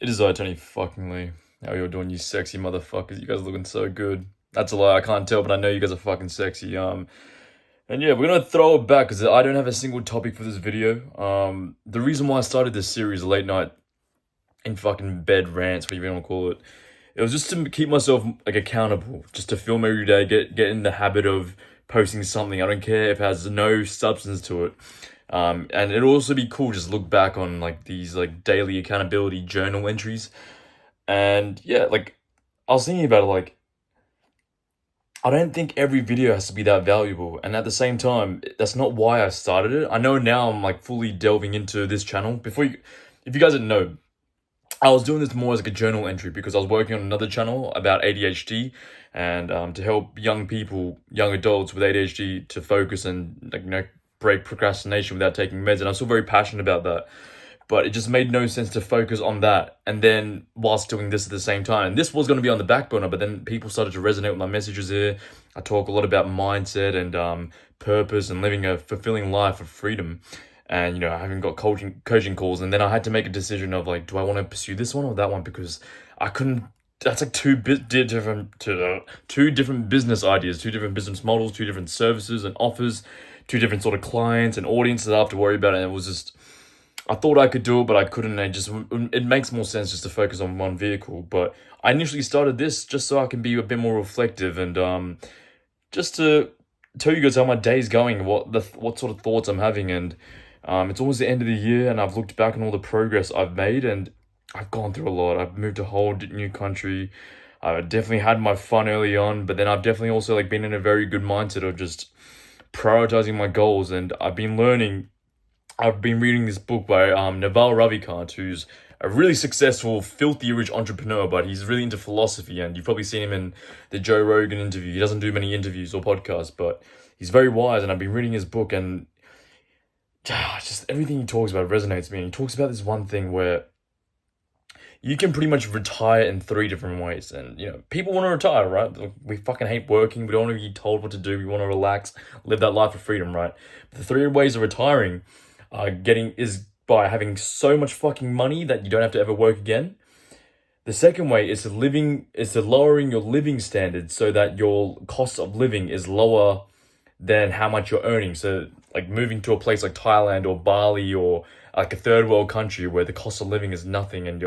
It is Tony fucking Lee. How you all doing, you sexy motherfuckers? You guys are looking so good. That's a lie, I can't tell, but I know you guys are fucking sexy. And yeah, we're gonna throw it back because I don't have a single topic for this video. The reason why I started this series, late night in fucking bed rants, whatever you want to call it, it was just to keep myself like accountable, just to film every day, get in the habit of posting something. I don't care if it has no substance to it. And it'll also be cool just look back on like these like daily accountability journal entries. And yeah, like I was thinking about it, like I don't think every video has to be that valuable. And at the same time, that's not why I started it. I know now I'm like fully delving into this channel. If you guys didn't know, I was doing this more as like a journal entry because I was working on another channel about ADHD and to help young people, young adults with ADHD to focus and like break procrastination without taking meds. And I'm still very passionate about that. But it just made no sense to focus on that and then whilst doing this at the same time. And this was going to be on the back burner, but then people started to resonate with my messages here. I talk a lot about mindset and purpose and living a fulfilling life of freedom. And I haven't got coaching calls, and then I had to make a decision of like, do I want to pursue this one or that one? Because I couldn't. That's like two different business ideas, two different business models, two different services and offers, two different sort of clients and audiences I have to worry about. And it was just, I thought I could do it, but I couldn't. It makes more sense just to focus on one vehicle. But I initially started this just so I can be a bit more reflective and just to tell you guys how my day's going, what sort of thoughts I'm having. And it's almost the end of the year, and I've looked back on all the progress I've made, and I've gone through a lot. I've moved to a whole new country. I definitely had my fun early on, but then I've definitely also like been in a very good mindset of just prioritizing my goals. And I've been reading this book by Naval Ravikant, who's a really successful, filthy rich entrepreneur, but he's really into philosophy, and you've probably seen him in the Joe Rogan interview. He doesn't do many interviews or podcasts, but he's very wise, and I've been reading his book, and just everything he talks about resonates with me. And he talks about this one thing where you can pretty much retire in 3 different ways. And, people want to retire, right? We fucking hate working. We don't want to be told what to do. We want to relax, live that life of freedom, right? But the 3 ways of retiring is by having so much fucking money that you don't have to ever work again. The second way is to lowering your living standards so that your cost of living is lower than how much you're earning. So like moving to a place like Thailand or Bali or like a third world country where the cost of living is nothing, and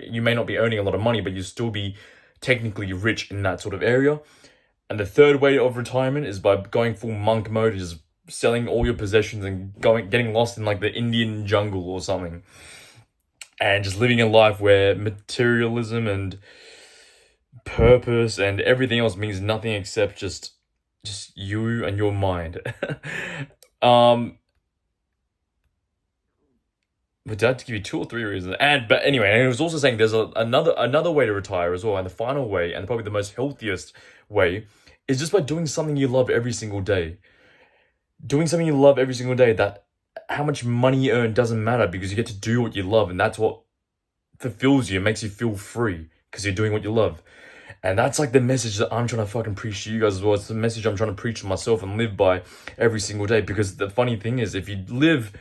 you may not be earning a lot of money, but you still be technically rich in that sort of area. And the third way of retirement is by going full monk mode, is selling all your possessions and getting lost in like the Indian jungle or something, and just living a life where materialism and purpose and everything else means nothing except just you and your mind. But dad to give you 2 or 3 reasons, but anyway, and it was also saying there's another way to retire as well, and the final way, and probably the most healthiest way, is just by doing something you love every single day. Doing something you love every single day, that how much money you earn doesn't matter, because you get to do what you love, and that's what fulfills you, makes you feel free, because you're doing what you love. And that's like the message that I'm trying to fucking preach to you guys as well. It's the message I'm trying to preach to myself and live by every single day. Because the funny thing is, if you live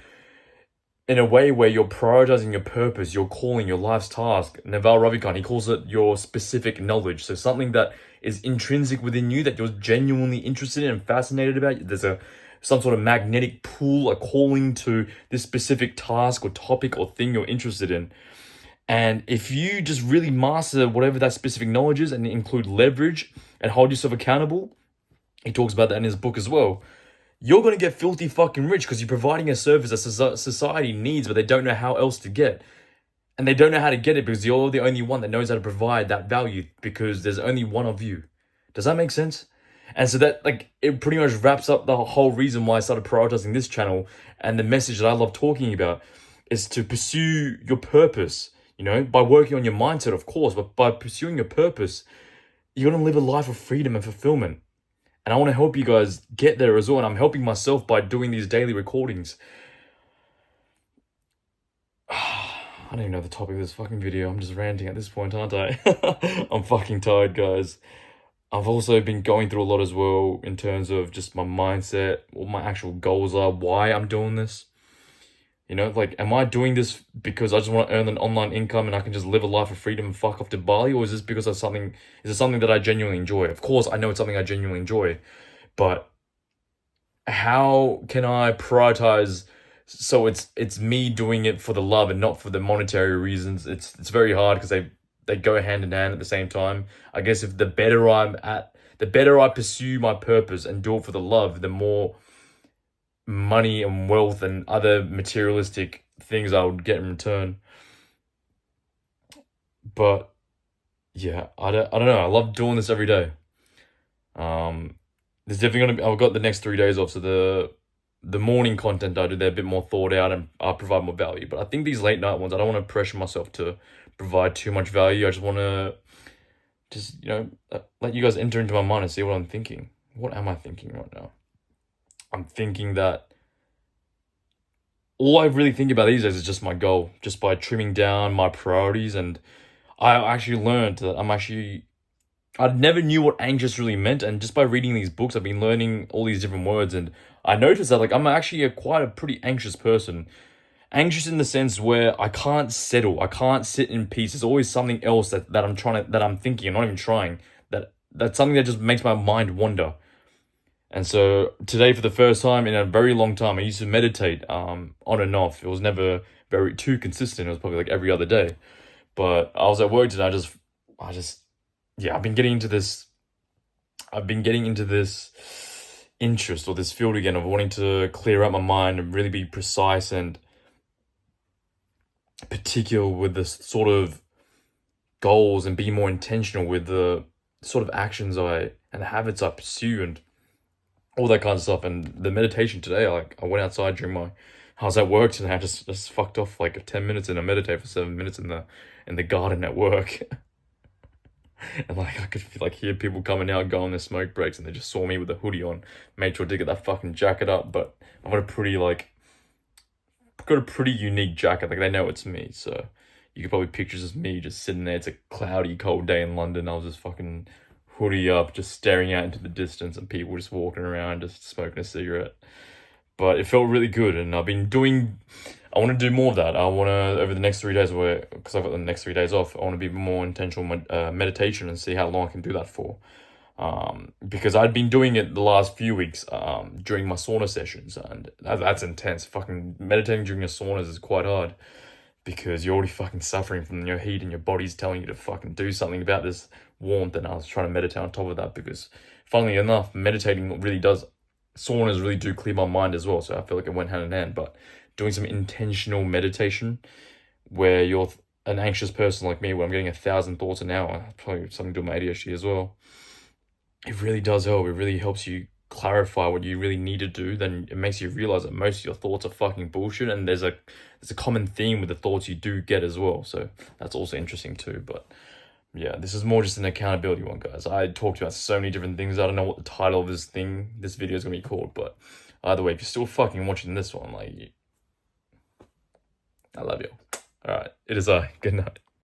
in a way where you're prioritizing your purpose, your calling, your life's task, Naval Ravikant, he calls it your specific knowledge. So something that is intrinsic within you, that you're genuinely interested in and fascinated about. There's some sort of magnetic pull, a calling to this specific task or topic or thing you're interested in. And if you just really master whatever that specific knowledge is and include leverage and hold yourself accountable, he talks about that in his book as well, you're going to get filthy fucking rich because you're providing a service that society needs, but they don't know how else to get. And they don't know how to get it because you're the only one that knows how to provide that value, because there's only one of you. Does that make sense? And so that, like, it pretty much wraps up the whole reason why I started prioritizing this channel, and the message that I love talking about is to pursue your purpose, by working on your mindset, of course, but by pursuing your purpose, you're going to live a life of freedom and fulfillment. And I want to help you guys get there as well. And I'm helping myself by doing these daily recordings. I don't even know the topic of this fucking video. I'm just ranting at this point, aren't I? I'm fucking tired, guys. I've also been going through a lot as well in terms of just my mindset, what my actual goals are, why I'm doing this. You know, like, am I doing this because I just want to earn an online income and I can just live a life of freedom and fuck off to Bali? Or is this because is it something that I genuinely enjoy? Of course, I know it's something I genuinely enjoy, but how can I prioritize so it's me doing it for the love and not for the monetary reasons? It's very hard because they go hand in hand at the same time. I guess if the better I pursue my purpose and do it for the love, the more money and wealth and other materialistic things I would get in return. But yeah, I don't know. I love doing this every day. There's definitely gonna be. I've got the next 3 days off, so the morning content I do, they're a bit more thought out and I provide more value. But I think these late night ones, I don't want to pressure myself to provide too much value. I just want to let you guys enter into my mind and see what I'm thinking. What am I thinking right now? I'm thinking that all I really think about these days is just my goal, just by trimming down my priorities. And I actually learned that I never knew what anxious really meant. And just by reading these books, I've been learning all these different words. And I noticed that, like, I'm actually quite a pretty anxious person. Anxious in the sense where I can't settle. I can't sit in peace. There's always something else that I'm thinking. I'm not even trying. That's something that just makes my mind wander. And so today, for the first time in a very long time, I used to meditate on and off. It was never very too consistent. It was probably like every other day. But I was at work today. I've been getting into this. I've been getting into this interest or this field again of wanting to clear out my mind and really be precise and particular with the sort of goals and be more intentional with the sort of actions and the habits I pursue and all that kind of stuff. And the meditation today, I went outside I was at work today. I just fucked off like 10 minutes and I meditate for 7 minutes in the garden at work. And like I could hear people coming out, going their smoke breaks, and they just saw me with a hoodie on. Made sure to get that fucking jacket up, but I've got a pretty unique jacket. Like, they know it's me, so you could probably picture just me just sitting there. It's a cloudy, cold day in London. I was just fucking hoodie up, just staring out into the distance, and people just walking around, just smoking a cigarette. But it felt really good, and I want to do more of that. I want to, over the next 3 days, because I've got the next 3 days off, I want to be more intentional meditation and see how long I can do that for. Because I'd been doing it the last few weeks during my sauna sessions, and that's intense. Fucking meditating during your saunas is quite hard because you're already fucking suffering from your heat and your body's telling you to fucking do something about this warmth. And I was trying to meditate on top of that because, funnily enough, saunas really do clear my mind as well. So I feel like it went hand in hand. But doing some intentional meditation where you're an anxious person like me, where I'm getting 1,000 thoughts an hour, probably something to do with my ADHD as well, it really does help. It really helps you clarify what you really need to do. Then it makes you realize that most of your thoughts are fucking bullshit, and there's a common theme with the thoughts you do get as well. So that's also interesting too. But yeah, this is more just an accountability one, guys. I talked about so many different things. I don't know what the title of this video is gonna be called, but either way, if you're still fucking watching this one, like, I love you. All right, it is good night.